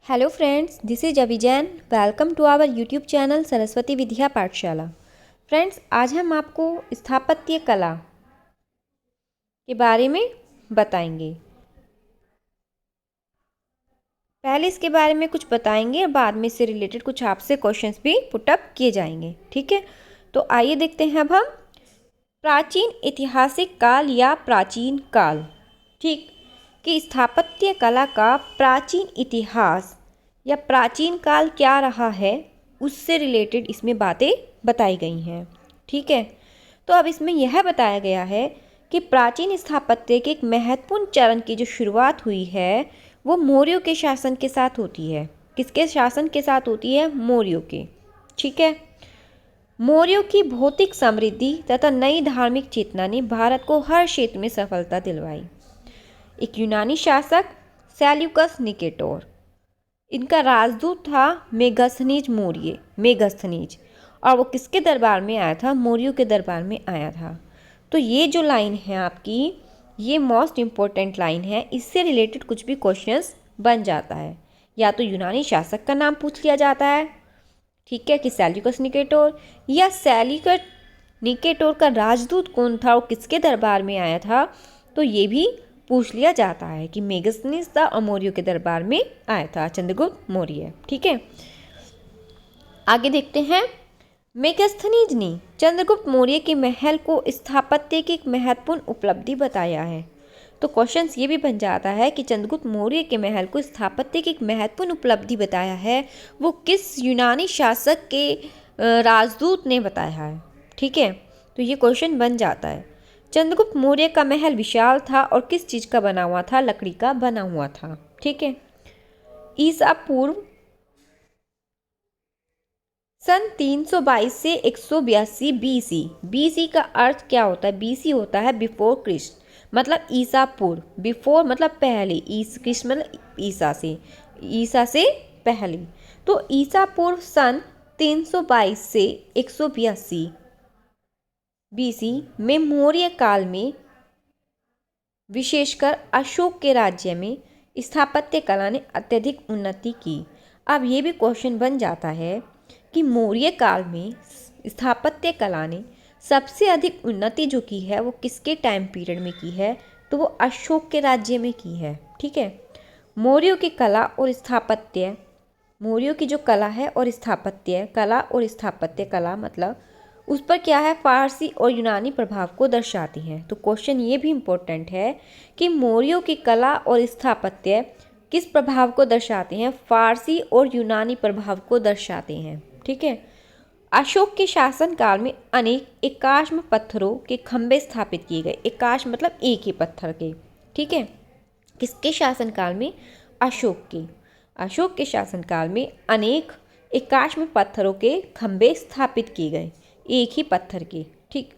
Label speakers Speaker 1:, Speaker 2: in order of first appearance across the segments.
Speaker 1: Hello friends, this is Abhijain. Welcome to our YouTube channel Saraswati Vidya Pathshala. Friends, आज हम आपको स्थापत्य कला के बारे में बताएंगे। पहले इसके बारे में कुछ बताएंगे और बाद में इससे रिलेटेड कुछ आपसे क्वेश्चंस भी पुटअप किए जाएंगे। ठीक है, तो आइए देखते हैं अब हम प्राचीन ऐतिहासिक काल या प्राचीन काल। ठीक, कि स्थापत्य कला का प्राचीन इतिहास या प्राचीन काल क्या रहा है, उससे रिलेटेड इसमें बातें बताई गई हैं। ठीक है, तो अब इसमें यह बताया गया है कि प्राचीन स्थापत्य के एक महत्वपूर्ण चरण की जो शुरुआत हुई है वो मौर्यों के शासन के साथ होती है। किसके शासन के साथ होती है? मौर्यों के। ठीक है, मौर्यों की भौतिक समृद्धि तथा नई धार्मिक चेतना ने भारत को हर क्षेत्र में सफलता दिलवाई। एक यूनानी शासक सेल्यूकस निकेटर, इनका राजदूत था मेगास्थनीज मौर्य, मेगास्थनीज, और वो किसके दरबार में आया था? मौर्यों के दरबार में आया था। तो ये जो लाइन है आपकी, ये मोस्ट इम्पोर्टेंट लाइन है। इससे रिलेटेड कुछ भी क्वेश्चंस बन जाता है, या तो यूनानी शासक का नाम पूछ लिया जाता है, ठीक है, कि सेल्यूकस निकेटर, या सेल्यूकस निकेटर का राजदूत कौन था, वो किसके दरबार में आया था, तो ये भी पूछ लिया जाता है कि मेगास्थनीज था और मौर्यों के दरबार में आया था चंद्रगुप्त मौर्य। ठीक है, आगे देखते हैं। मेगास्थनीज ने चंद्रगुप्त मौर्य के महल को स्थापत्य की एक महत्वपूर्ण उपलब्धि बताया है। तो क्वेश्चंस ये भी बन जाता है कि चंद्रगुप्त मौर्य के महल को स्थापत्य की एक महत्वपूर्ण उपलब्धि बताया है, वो किस यूनानी शासक के राजदूत ने बताया है। ठीक है, तो ये क्वेश्चन बन जाता है। चंद्रगुप्त मौर्य का महल विशाल था और किस चीज़ का बना हुआ था? लकड़ी का बना हुआ था। ठीक है, ईसा पूर्व सन 322 से 182 बीसी। बीसी का अर्थ क्या होता है? बीसी होता है बिफोर क्रिस्ट, मतलब ईसा पूर्व। बिफोर मतलब पहले, क्रिस्ट मतलब ईसा से पहले। तो ईसा पूर्व सन 322 से 182 बीसी में मौर्य काल में, विशेषकर अशोक के राज्य में स्थापत्य कला ने अत्यधिक उन्नति की। अब ये भी क्वेश्चन बन जाता है कि मौर्य काल में स्थापत्य कला ने सबसे अधिक उन्नति जो की है वो किसके टाइम पीरियड में की है? तो वो अशोक के राज्य में की है। ठीक है, मौर्यों की कला और स्थापत्य, मौर्यों की जो कला है और स्थापत्य कला, और स्थापत्य कला मतलब उस पर क्या है? फारसी और यूनानी प्रभाव को दर्शाती हैं। तो क्वेश्चन ये भी इम्पोर्टेंट है कि मौर्यों की कला और स्थापत्य किस प्रभाव को दर्शाते हैं? फारसी और यूनानी प्रभाव को दर्शाते हैं। ठीक है, अशोक के शासनकाल में अनेक एकाश्म पत्थरों के खंभे स्थापित किए गए। एकाश्म मतलब एक ही पत्थर के। ठीक है, किसके शासनकाल में? अशोक के शासनकाल में अनेक एकाश्म पत्थरों के खंभे स्थापित किए गए, एक ही पत्थर के। ठीक,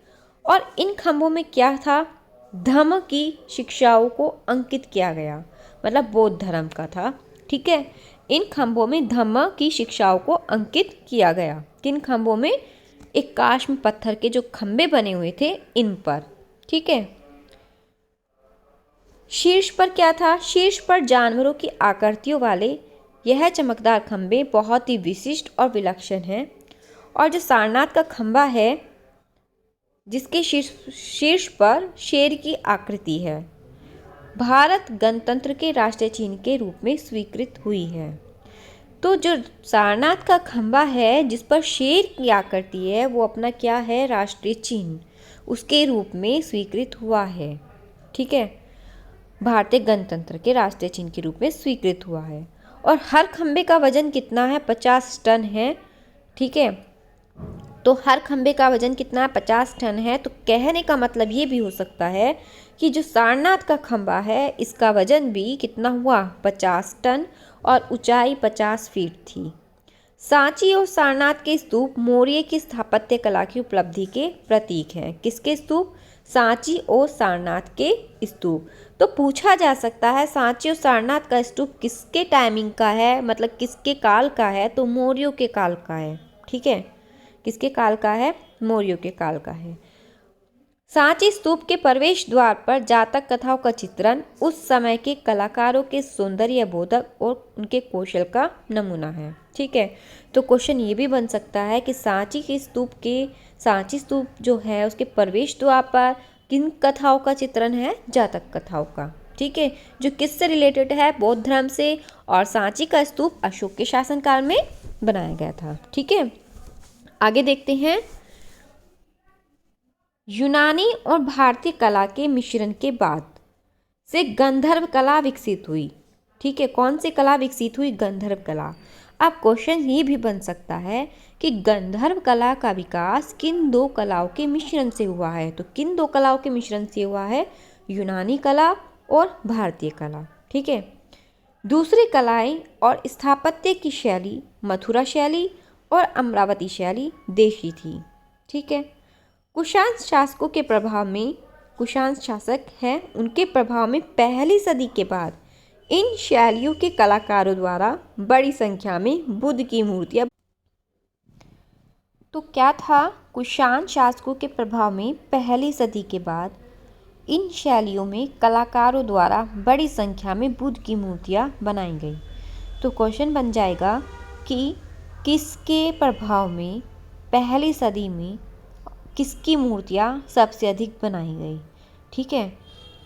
Speaker 1: और इन खंभों में क्या था? धम्म की शिक्षाओं को अंकित किया गया, मतलब बौद्ध धर्म का था। ठीक है, इन खंभों में धम्म की शिक्षाओं को अंकित किया गया। किन खंभों में? एकाश्म पत्थर के जो खंभे बने हुए थे इन पर। ठीक है, शीर्ष पर क्या था? शीर्ष पर जानवरों की आकृतियों वाले यह चमकदार खंभे बहुत ही विशिष्ट और विलक्षण हैं। और जो सारनाथ का खंभा है, जिसके शीर्ष पर शेर की आकृति है, भारत गणतंत्र के राष्ट्रीय चिन्ह के रूप में स्वीकृत हुई है। तो जो सारनाथ का खंभा है जिस पर शेर की आकृति है, वो अपना क्या है? राष्ट्रीय चिन्ह उसके रूप में स्वीकृत हुआ है। ठीक है, भारतीय गणतंत्र के राष्ट्रीय चिन्ह के रूप में स्वीकृत हुआ है। और हर खंभे का वजन कितना है? 50 टन है। ठीक है, तो हर खंभे का वजन कितना है? 50 टन है। तो कहने का मतलब ये भी हो सकता है कि जो सारनाथ का खंभा है इसका वजन भी कितना हुआ? 50 टन, और ऊंचाई 50 फीट थी। सांची और सारनाथ के स्तूप मौर्य की स्थापत्य कला की उपलब्धि के प्रतीक हैं। किसके स्तूप? सांची और सारनाथ के स्तूप। तो पूछा जा सकता है सांची और सारनाथ का स्तूप किसके टाइमिंग का है, मतलब किसके काल का है? तो मौर्यों के काल का है। ठीक है, किसके काल का है? मौर्यों के काल का है। सांची स्तूप के प्रवेश द्वार पर जातक कथाओं का चित्रण उस समय के कलाकारों के सौंदर्य बोधक और उनके कौशल का नमूना है। ठीक है, तो क्वेश्चन ये भी बन सकता है कि सांची स्तूप जो है उसके प्रवेश द्वार पर किन कथाओं का चित्रण है? जातक कथाओं का। ठीक है, जो किससे रिलेटेड है? बौद्ध धर्म से। और सांची का स्तूप अशोक के शासनकाल में बनाया गया था। ठीक है, आगे देखते हैं। यूनानी और भारतीय कला के मिश्रण के बाद से गंधर्व कला विकसित हुई। ठीक है, कौन सी कला विकसित हुई? गंधर्व कला। अब क्वेश्चन ये भी बन सकता है कि गंधर्व कला का विकास किन दो कलाओं के मिश्रण से हुआ है? तो किन दो कलाओं के मिश्रण से हुआ है? यूनानी कला और भारतीय कला। ठीक है, दूसरी कलाएं और स्थापत्य की शैली मथुरा शैली और अमरावती शैली देशी थी। ठीक है, कुषाण शासकों के प्रभाव में, कुषाण शासक हैं उनके प्रभाव में पहली सदी के बाद इन शैलियों के कलाकारों द्वारा बड़ी संख्या में बुद्ध की मूर्तियां। तो क्या था? कुषाण शासकों के प्रभाव में पहली सदी के बाद इन शैलियों में कलाकारों द्वारा बड़ी संख्या में बुद्ध की मूर्तियां बनाई गई। तो क्वेश्चन बन जाएगा कि किसके प्रभाव में पहली सदी में किसकी मूर्तियाँ सबसे अधिक बनाई गई? ठीक है,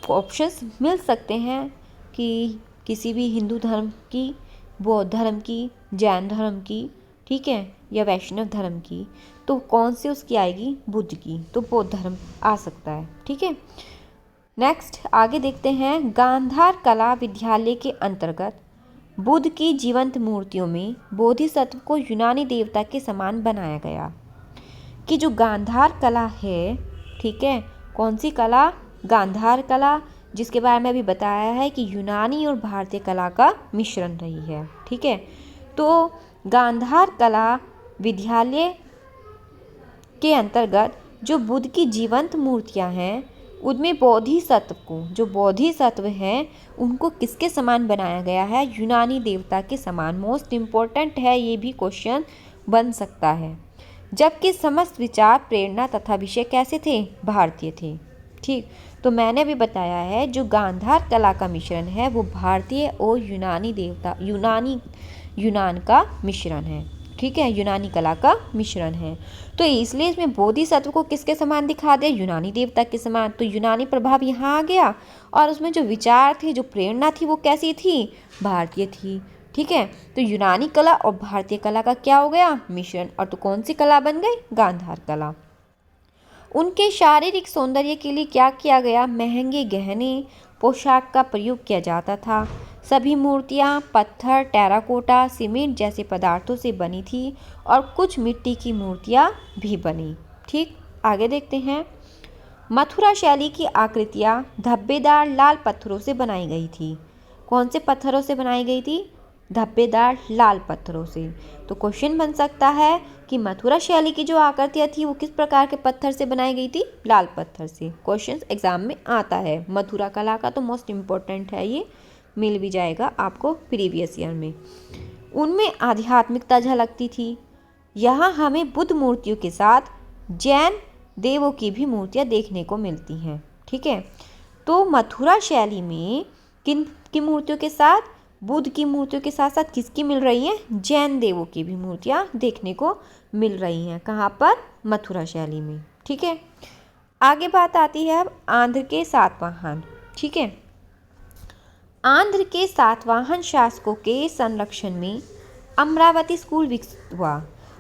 Speaker 1: ऑप्शंस मिल सकते हैं कि किसी भी हिंदू धर्म की, बौद्ध धर्म की, जैन धर्म की, ठीक है, या वैष्णव धर्म की। तो कौन सी उसकी आएगी? बुद्ध की। तो बौद्ध धर्म आ सकता है। ठीक है, नेक्स्ट आगे देखते हैं। गांधार कला विद्यालय के अंतर्गत बुद्ध की जीवंत मूर्तियों में बोधिसत्व को यूनानी देवता के समान बनाया गया। कि जो गांधार कला है, ठीक है, कौन सी कला? गांधार कला, जिसके बारे में अभी बताया है कि यूनानी और भारतीय कला का मिश्रण रही है। ठीक है, तो गांधार कला विद्यालय के अंतर्गत जो बुद्ध की जीवंत मूर्तियां हैं उनमें बोधिसत्व को, जो बोधिसत्व हैं उनको किसके समान बनाया गया है? यूनानी देवता के समान। मोस्ट इम्पोर्टेंट है, ये भी क्वेश्चन बन सकता है। जबकि समस्त विचार, प्रेरणा तथा विषय कैसे थे? भारतीय थे। ठीक, तो मैंने भी बताया है जो गांधार कला का मिश्रण है वो भारतीय और यूनान का मिश्रण है। ठीक है, यूनानी कला का मिश्रण है। तो इसलिए इसमें बोधिसत्व को किसके समान दिखा दे? यूनानी देवता के समान। तो यूनानी प्रभाव यहाँ आ गया और उसमें जो विचार थे, जो प्रेरणा थी वो कैसी थी? भारतीय थी। ठीक है, तो यूनानी कला और भारतीय कला का क्या हो गया? मिश्रण। और तो कौन सी कला बन गई? गांधार कला। उनके शारीरिक सौंदर्य के लिए क्या किया गया? महंगे गहने, पोशाक का प्रयोग किया जाता था। सभी मूर्तियाँ पत्थर, टेराकोटा, सीमेंट जैसे पदार्थों से बनी थी और कुछ मिट्टी की मूर्तियाँ भी बनी। ठीक, आगे देखते हैं। मथुरा शैली की आकृतियाँ धब्बेदार लाल पत्थरों से बनाई गई थी। कौन से पत्थरों से बनाई गई थी? धब्बेदार लाल पत्थरों से। तो क्वेश्चन बन सकता है कि मथुरा शैली की जो आकृतियाँ थी वो किस प्रकार के पत्थर से बनाई गई थी? लाल पत्थर से। क्वेश्चन एग्जाम में आता है। मथुरा कला का तो मोस्ट इम्पोर्टेंट है, ये मिल भी जाएगा आपको प्रीवियस ईयर में। उनमें आध्यात्मिकता झलकती थी। यहाँ हमें बुद्ध मूर्तियों के साथ जैन देवों की भी मूर्तियाँ देखने को मिलती हैं। ठीक है, तो मथुरा शैली में किन की मूर्तियों के साथ? बुद्ध की मूर्तियों के साथ साथ किसकी मिल रही हैं? जैन देवों की भी मूर्तियाँ देखने को मिल रही हैं। कहाँ पर? मथुरा शैली में। ठीक है, आगे बात आती है अब आंध्र के सातवाहन। ठीक है, आंध्र के सातवाहन शासकों के संरक्षण में अमरावती स्कूल विकसित हुआ।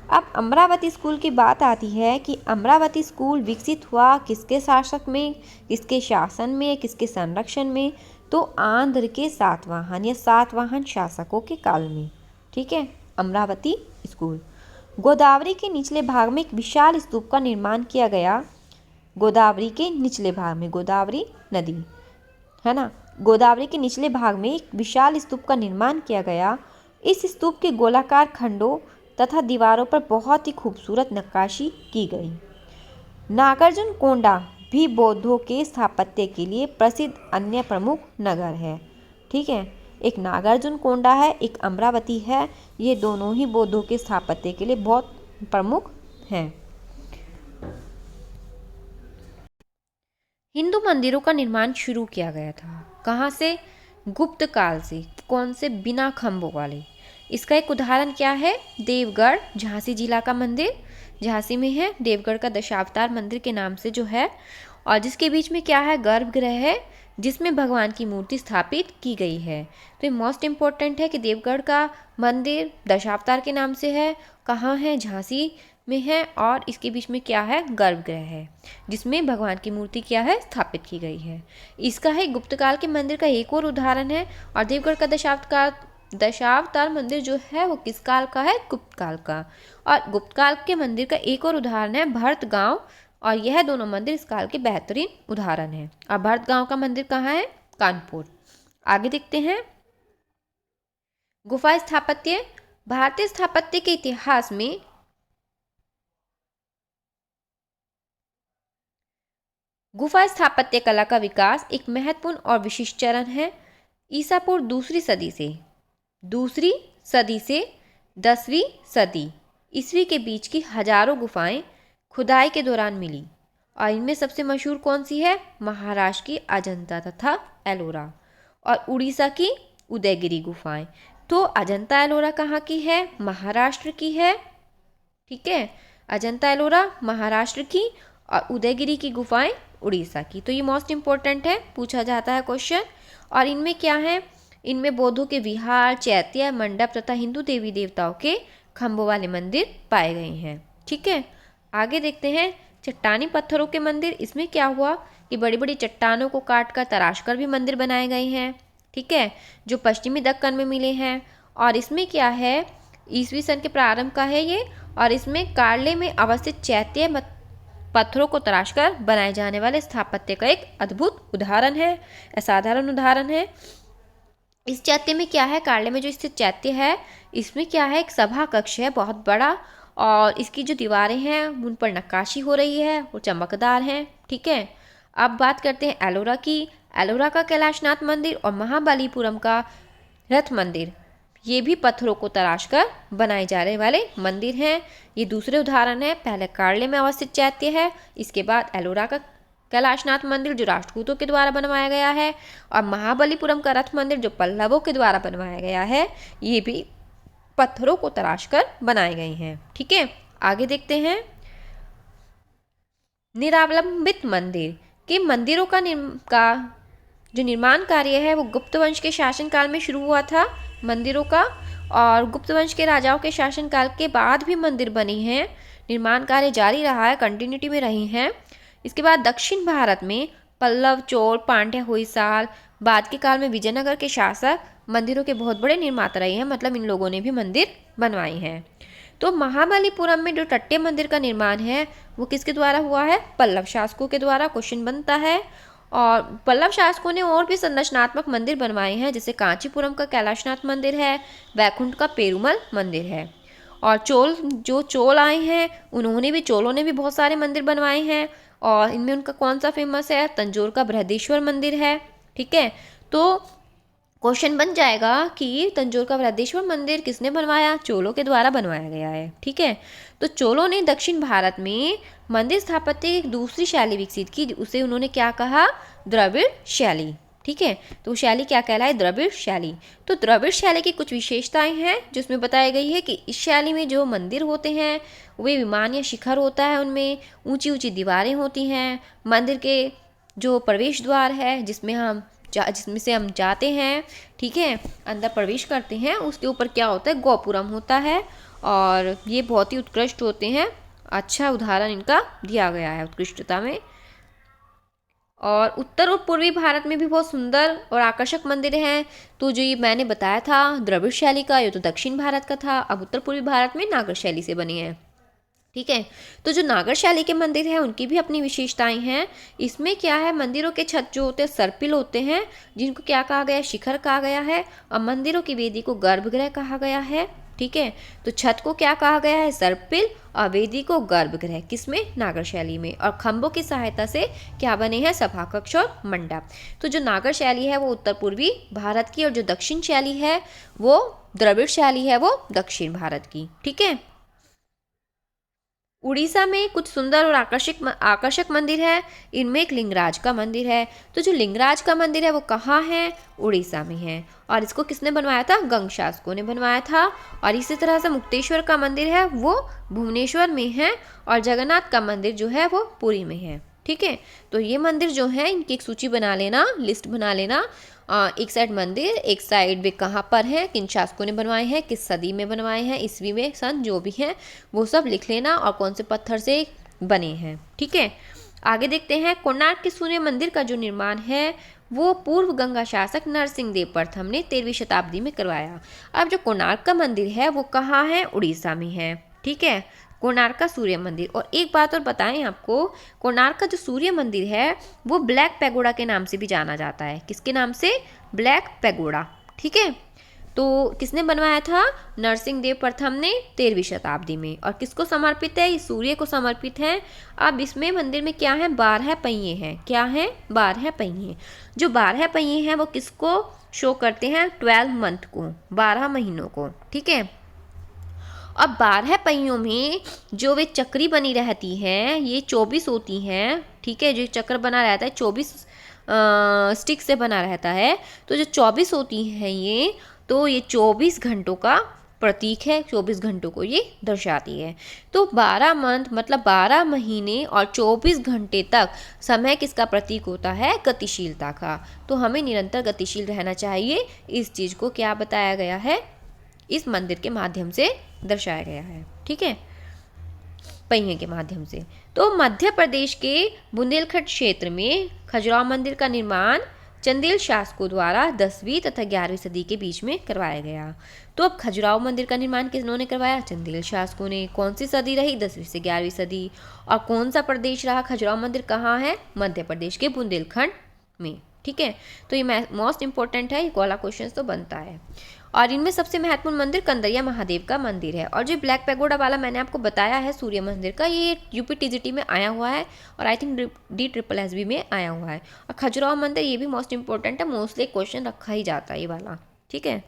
Speaker 1: अब अमरावती स्कूल की बात आती है कि अमरावती स्कूल विकसित हुआ किसके शासक में, किसके शासन में, किसके संरक्षण में? तो आंध्र के सातवाहन या सातवाहन शासकों के काल में। ठीक है, अमरावती स्कूल। गोदावरी के निचले भाग में एक विशाल स्तूप का निर्माण किया गया। गोदावरी के निचले भाग में, गोदावरी नदी है ना, गोदावरी के निचले भाग में एक विशाल स्तूप का निर्माण किया गया। इस स्तूप के गोलाकार खंडों तथा दीवारों पर बहुत ही खूबसूरत नक्काशी की गई। नागार्जुन कोंडा भी बौद्धों के स्थापत्य के लिए प्रसिद्ध अन्य प्रमुख नगर है। ठीक है, एक नागार्जुन कोंडा है, एक अमरावती है। ये दोनों ही बौद्धों के स्थापत्य के लिए बहुत प्रमुख हैं। हिंदू मंदिरों का निर्माण शुरू किया गया था कहाँ से? गुप्त काल से। कौन से? बिना खंभों वाले। इसका एक उदाहरण क्या है? देवगढ़, झांसी जिला का मंदिर, झांसी में है। देवगढ़ का दशावतार मंदिर के नाम से जो है, और जिसके बीच में क्या है? गर्भगृह है, जिसमें भगवान की मूर्ति स्थापित की गई है। तो ये मोस्ट इम्पोर्टेंट है कि देवगढ़ का मंदिर दशावतार के नाम से है। कहाँ है? झांसी में है, और इसके बीच में क्या है? गर्भगृह है, जिसमें भगवान की मूर्ति क्या है? स्थापित की गई है। इसका है गुप्तकाल के मंदिर का एक और उदाहरण है। और देवगढ़ का दशावतार मंदिर जो है वो किस काल का है? गुप्त काल का। और गुप्त काल के मंदिर का एक और उदाहरण है भरत गांव, और यह दोनों मंदिर इस काल के बेहतरीन उदाहरण हैं। और भरत गांव का मंदिर कहाँ है? कानपुर। आगे देखते हैं। गुफा स्थापत्य। भारतीय स्थापत्य के इतिहास में गुफा स्थापत्य कला का विकास एक महत्वपूर्ण और विशिष्ट चरण है। ईसा पूर्व दूसरी सदी से 10वीं सदी ईस्वी के बीच की हजारों गुफाएं खुदाई के दौरान मिली, और इनमें सबसे मशहूर कौन सी है? महाराष्ट्र की अजंता तथा एलोरा, और उड़ीसा की उदयगिरी गुफाएं। तो अजंता एलोरा कहाँ की है? महाराष्ट्र की है। ठीक है, अजंता एलोरा महाराष्ट्र की, और उदयगिरी की गुफाएं उड़ीसा की। तो ये मोस्ट इंपॉर्टेंट है, पूछा जाता है क्वेश्चन। और इनमें क्या है? इनमें बौद्धों के विहार, चैत्य, मंडप तथा हिंदू देवी देवताओं के खंभों वाले मंदिर पाए गए हैं। ठीक है, आगे देखते हैं। चट्टानी पत्थरों के मंदिर। इसमें क्या हुआ कि बड़ी बड़ी चट्टानों को काट कर तराश कर भी मंदिर बनाए गए हैं। ठीक है, जो पश्चिमी दक्कन में मिले हैं। और इसमें क्या है? ईसवी सन के प्रारंभ का है ये, और इसमें कार्ले में अवस्थित चैत्य पत्थरों को तराशकर बनाए जाने वाले स्थापत्य का एक अद्भुत उदाहरण है, असाधारण उदाहरण है। इस चैत्य में क्या है? कार्ले में जो स्थित चैत्य है, इसमें क्या है? एक सभा कक्ष है बहुत बड़ा, और इसकी जो दीवारें हैं उन पर नक्काशी हो रही है, वो चमकदार हैं। ठीक है, अब बात करते हैं एलोरा की। एलोरा का कैलाशनाथ मंदिर और महाबलीपुरम का रथ मंदिर, ये भी पत्थरों को तराशकर बनाए जाने वाले मंदिर हैं। ये दूसरे उदाहरण है। पहले कार्ले में अवस्थित चैत्य है, इसके बाद एलोरा का कैलाशनाथ मंदिर जो राष्ट्रकूटों के द्वारा बनवाया गया है, और महाबलीपुरम का रथ मंदिर जो पल्लवों के द्वारा बनवाया गया है, ये भी पत्थरों को तराशकर बनाए गए हैं। ठीक है, आगे देखते हैं। निरावलंबित मंदिर के मंदिरों का जो निर्माण कार्य है वो गुप्त वंश के शासनकाल में शुरू हुआ था मंदिरों का, और गुप्त वंश के राजाओं के शासनकाल के बाद भी मंदिर बने हैं। निर्माण कार्य जारी रहा है, कंटिन्यूटी में रही हैं। इसके बाद दक्षिण भारत में पल्लव, चोल, पांड्य, होयसाल, बाद के काल में विजयनगर के शासक मंदिरों के बहुत बड़े निर्माता रहे हैं, मतलब इन लोगों ने भी मंदिर बनवाए हैं। तो महाबलीपुरम में जो टट्टे मंदिर का निर्माण है वो किसके द्वारा हुआ है? पल्लव शासकों के द्वारा। क्वेश्चन बनता है। और पल्लव शासकों ने और भी संरचनात्मक मंदिर बनवाए हैं, जैसे कांचीपुरम का कैलाशनाथ मंदिर है, वैकुंठ का पेरुमल मंदिर है। और चोल आए हैं, चोलों ने भी बहुत सारे मंदिर बनवाए हैं, और इनमें उनका कौन सा फेमस है? तंजौर का बृहदेश्वर मंदिर है। ठीक है, तो क्वेश्चन बन जाएगा कि तंजौर का बृहदेश्वर मंदिर किसने बनवाया? चोलों के द्वारा बनवाया गया है। ठीक है, तो चोलों ने दक्षिण भारत में मंदिर स्थापत्य की एक दूसरी शैली विकसित की, उसे उन्होंने क्या कहा? द्रविड़ शैली। ठीक है, तो शैली क्या कहलाए? द्रविड़ शैली। तो द्रविड़ शैली की कुछ विशेषताएं हैं जिसमें बताई गई है कि इस शैली में जो मंदिर होते हैं वे विमान या शिखर होता है, उनमें ऊंची ऊंची दीवारें होती हैं। मंदिर के जो प्रवेश द्वार है जिसमें से हम जाते हैं, ठीक है, अंदर प्रवेश करते हैं, उसके ऊपर क्या होता है? गोपुरम होता है, और ये बहुत ही उत्कृष्ट होते हैं। अच्छा उदाहरण इनका दिया गया है उत्कृष्टता में। और उत्तर और पूर्वी भारत में भी बहुत सुंदर और आकर्षक मंदिर हैं। तो जो ये मैंने बताया था द्रविड़ शैली का, ये तो दक्षिण भारत का था। अब उत्तर पूर्वी भारत में नागर शैली से बने हैं। ठीक है, तो जो नागर शैली के मंदिर हैं उनकी भी अपनी विशेषताएं हैं। इसमें क्या है? मंदिरों के छत जो होते हैं सर्पिल होते हैं, जिनको क्या कहा गया है? शिखर कहा गया है। और मंदिरों की वेदी को गर्भगृह कहा गया है। ठीक है, तो छत को क्या कहा गया है? सर्पिल, और वेदी को गर्भगृह। किसमें? नागर शैली में। और खंभों की सहायता से क्या बने हैं? सभा कक्ष और मंडप। तो जो नागर शैली है वो उत्तर पूर्वी भारत की, और जो दक्षिण शैली है वो द्रविड़ शैली है, वो दक्षिण भारत की। ठीक है, उड़ीसा में कुछ सुंदर और आकर्षक मंदिर है। इनमें एक लिंगराज का मंदिर है। तो जो लिंगराज का मंदिर है वो कहाँ है? उड़ीसा में है। और इसको किसने बनवाया था? गंग शासकों ने बनवाया था। और इसी तरह से मुक्तेश्वर का मंदिर है वो भुवनेश्वर में है। और जगन्नाथ का मंदिर जो है वो पुरी में है। ठीक है, तो ये मंदिर जो है इनकी एक सूची बना लेना, लिस्ट बना लेना। एक साइड मंदिर, एक साइड वे कहाँ पर है, किन शासकों ने बनवाए हैं, किस सदी में बनवाए हैं, ईस्वी में, सन जो भी हैं वो सब लिख लेना और कौन से पत्थर से बने हैं। ठीक है, आगे देखते हैं। कोणार्क के सूर्य मंदिर का जो निर्माण है वो पूर्व गंगा शासक नरसिंह देव प्रथम ने 13वीं शताब्दी में करवाया। अब जो कोणार्क का मंदिर है वो कहाँ है? उड़ीसा में है। ठीक है, कोणार्क का सूर्य मंदिर। और एक बात और बताएं आपको, कोणार्क का जो सूर्य मंदिर है वो ब्लैक पैगोडा के नाम से भी जाना जाता है। किसके नाम से? Black pagoda. ठीक है, तो किसने बनवाया था? नरसिंह देव प्रथम ने 13वीं शताब्दी में। और किसको समर्पित है? ये सूर्य को समर्पित है। अब इसमें मंदिर में क्या है? 12 पहिए हैं। क्या है? 12 पहिए। जो 12 पहिए हैं वो किसको शो करते हैं? 12 मंथ को, 12 महीनों को। ठीक है, अब 12 पहियों में जो वे चक्री बनी रहती हैं ये 24 होती हैं। ठीक है, जो चक्र बना रहता है 24 स्टिक से बना रहता है। तो जो 24 होती हैं ये, तो ये 24 घंटों का प्रतीक है, 24 घंटों को ये दर्शाती है। तो 12 मंथ मतलब 12 महीने और 24 घंटे तक समय किसका प्रतीक होता है? गतिशीलता का। तो हमें निरंतर गतिशील रहना चाहिए। इस चीज़ को क्या बताया गया है? इस मंदिर के माध्यम से दर्शाया गया है। ठीक है, पहिए के माध्यम से। तो मध्य प्रदेश के बुंदेलखंड क्षेत्र में खजुराहो मंदिर का निर्माण चंदेल शासकों द्वारा 10वीं तथा 11वीं सदी के बीच में करवाया गया। तो अब खजुराहो मंदिर का निर्माण किन्होंने करवाया? चंदेल शासकों ने। कौन सी सदी रही? 10वीं से 11वीं सदी। और कौन सा प्रदेश रहा? खजुराहो मंदिर कहाँ है? मध्य प्रदेश के बुंदेलखंड में। ठीक है, तो ये मोस्ट इंपॉर्टेंट है, ये वाला क्वेश्चन तो बनता है। और इनमें सबसे महत्वपूर्ण मंदिर कंदरिया महादेव का मंदिर है। और जो ब्लैक पैगोडा वाला मैंने आपको बताया है सूर्य मंदिर का, ये यूपी टीजीटी में आया हुआ है और आई थिंक DSSB में आया हुआ है। और खजुराहो मंदिर ये भी मोस्ट इंपॉर्टेंट है, मोस्टली क्वेश्चन रखा ही जाता है ये वाला। ठीक है,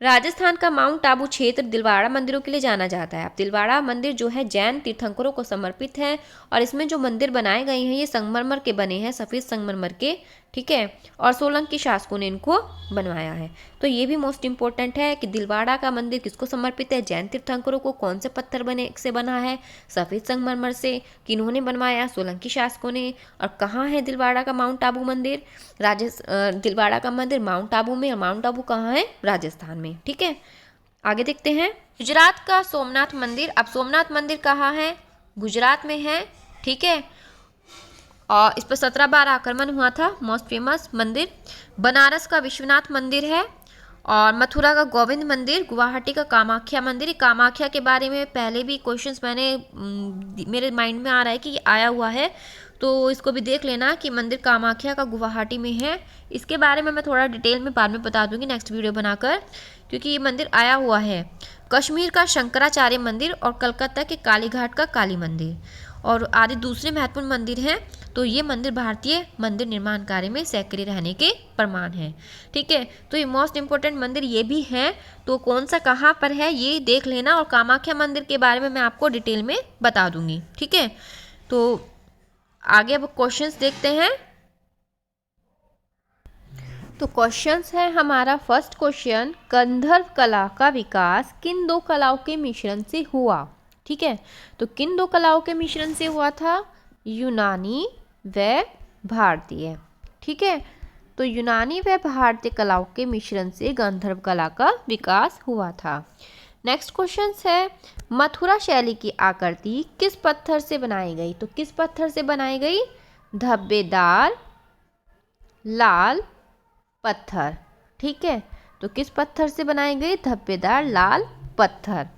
Speaker 1: राजस्थान का माउंट आबू क्षेत्र दिलवाड़ा मंदिरों के लिए जाना जाता है। अब दिलवाड़ा मंदिर जो है जैन तीर्थंकरों को समर्पित है। और इसमें जो मंदिर बनाए गए हैं ये संगमरमर के बने हैं, सफ़ेद संगमरमर के। ठीक है, और सोलंकी शासकों ने इनको बनवाया है। तो ये भी मोस्ट इंपॉर्टेंट है कि दिलवाड़ा का मंदिर किसको समर्पित है? जैन तीर्थंकरों को। कौन से पत्थर बने से बना है? सफ़ेद संगमरमर से। किन्होंने बनवाया? सोलंकी शासकों ने। और कहाँ है दिलवाड़ा का माउंट आबू मंदिर? दिलवाड़ा का मंदिर माउंट आबू में। और माउंट आबू कहाँ है? राजस्थान में। ठीक है, आगे देखते हैं। गुजरात का सोमनाथ मंदिर। अब सोमनाथ मंदिर कहाँ है? गुजरात में है। ठीक है, और इस पर 17 बार आक्रमण हुआ था। मोस्ट फेमस मंदिर। बनारस का विश्वनाथ मंदिर है। और मथुरा का गोविंद मंदिर, गुवाहाटी का कामाख्या मंदिर। कामाख्या के बारे में पहले भी क्वेश्चंस मेरे माइंड में आ रहा है कि ये आया हुआ है, तो इसको भी देख लेना कि मंदिर कामाख्या का गुवाहाटी में है। इसके बारे में मैं थोड़ा डिटेल में बाद में बता दूंगी नेक्स्ट वीडियो बनाकर, क्योंकि ये मंदिर आया हुआ है। कश्मीर का शंकराचार्य मंदिर और कलकत्ता के कालीघाट का काली मंदिर और आदि दूसरे महत्वपूर्ण मंदिर हैं। तो ये मंदिर भारतीय मंदिर निर्माण कार्य में सक्रिय रहने के प्रमाण हैं। ठीक है, तो ये मोस्ट इंपॉर्टेंट मंदिर ये भी हैं। तो कौन सा कहाँ पर है ये देख लेना। और कामाख्या मंदिर के बारे में मैं आपको डिटेल में बता दूंगी। ठीक है, तो आगे अब क्वेश्चंस देखते हैं। तो क्वेश्चंस है हमारा फर्स्ट क्वेश्चन, गंधर्व कला का विकास किन दो कलाओं के मिश्रण से हुआ? ठीक है, तो किन दो कलाओं के मिश्रण से हुआ था? यूनानी व भारतीय। ठीक है, तो यूनानी व भारतीय कलाओं के मिश्रण से गंधर्व कला का विकास हुआ था। नेक्स्ट क्वेश्चन है, मथुरा शैली की आकृति किस पत्थर से बनाई गई? तो किस पत्थर से बनाई गई? धब्बेदार लाल पत्थर। ठीक है, तो किस पत्थर से बनाई गई? धब्बेदार लाल पत्थर।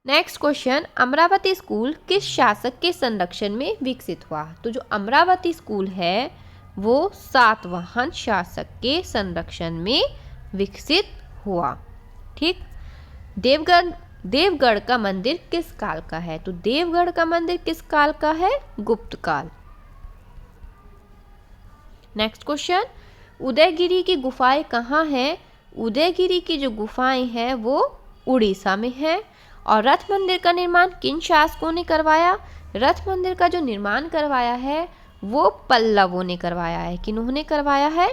Speaker 1: नेक्स्ट क्वेश्चन, अमरावती स्कूल किस शासक के संरक्षण में विकसित हुआ? तो जो अमरावती स्कूल है वो सातवाहन शासक के संरक्षण में विकसित हुआ। ठीक, देवगढ़ का मंदिर किस काल का है? तो देवगढ़ का मंदिर किस काल का है? गुप्त काल। नेक्स्ट क्वेश्चन, उदयगिरी की गुफाएं कहाँ हैं? उदयगिरी की जो गुफाएं हैं वो उड़ीसा में है। और रथ मंदिर का निर्माण किन शासकों ने करवाया? रथ मंदिर का जो निर्माण करवाया है वो पल्लवों ने करवाया है। किन्होंने करवाया है?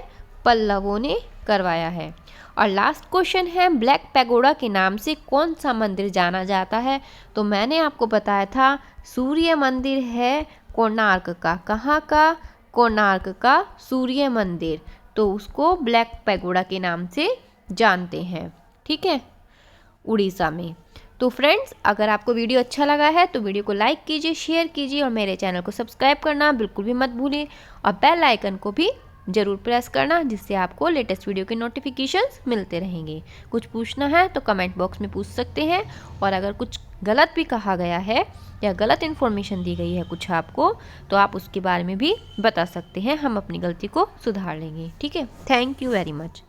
Speaker 1: पल्लवों ने करवाया है। और लास्ट क्वेश्चन है, ब्लैक पैगोडा के नाम से कौन सा मंदिर जाना जाता है? तो मैंने आपको बताया था सूर्य मंदिर है कोणार्क का। कहाँ का? कोणार्क का सूर्य मंदिर, तो उसको ब्लैक पैगोडा के नाम से जानते हैं, ठीक है, उड़ीसा में। तो फ्रेंड्स, अगर आपको वीडियो अच्छा लगा है तो वीडियो को लाइक कीजिए, शेयर कीजिए और मेरे चैनल को सब्सक्राइब करना बिल्कुल भी मत भूलिए और बेल आइकन को भी ज़रूर प्रेस करना, जिससे आपको लेटेस्ट वीडियो के नोटिफिकेशंस मिलते रहेंगे। कुछ पूछना है तो कमेंट बॉक्स में पूछ सकते हैं, और अगर कुछ गलत भी कहा गया है या गलत इन्फॉर्मेशन दी गई है कुछ आपको, तो आप उसके बारे में भी बता सकते हैं, हम अपनी गलती को सुधार लेंगे, ठीक है। Thank you very much.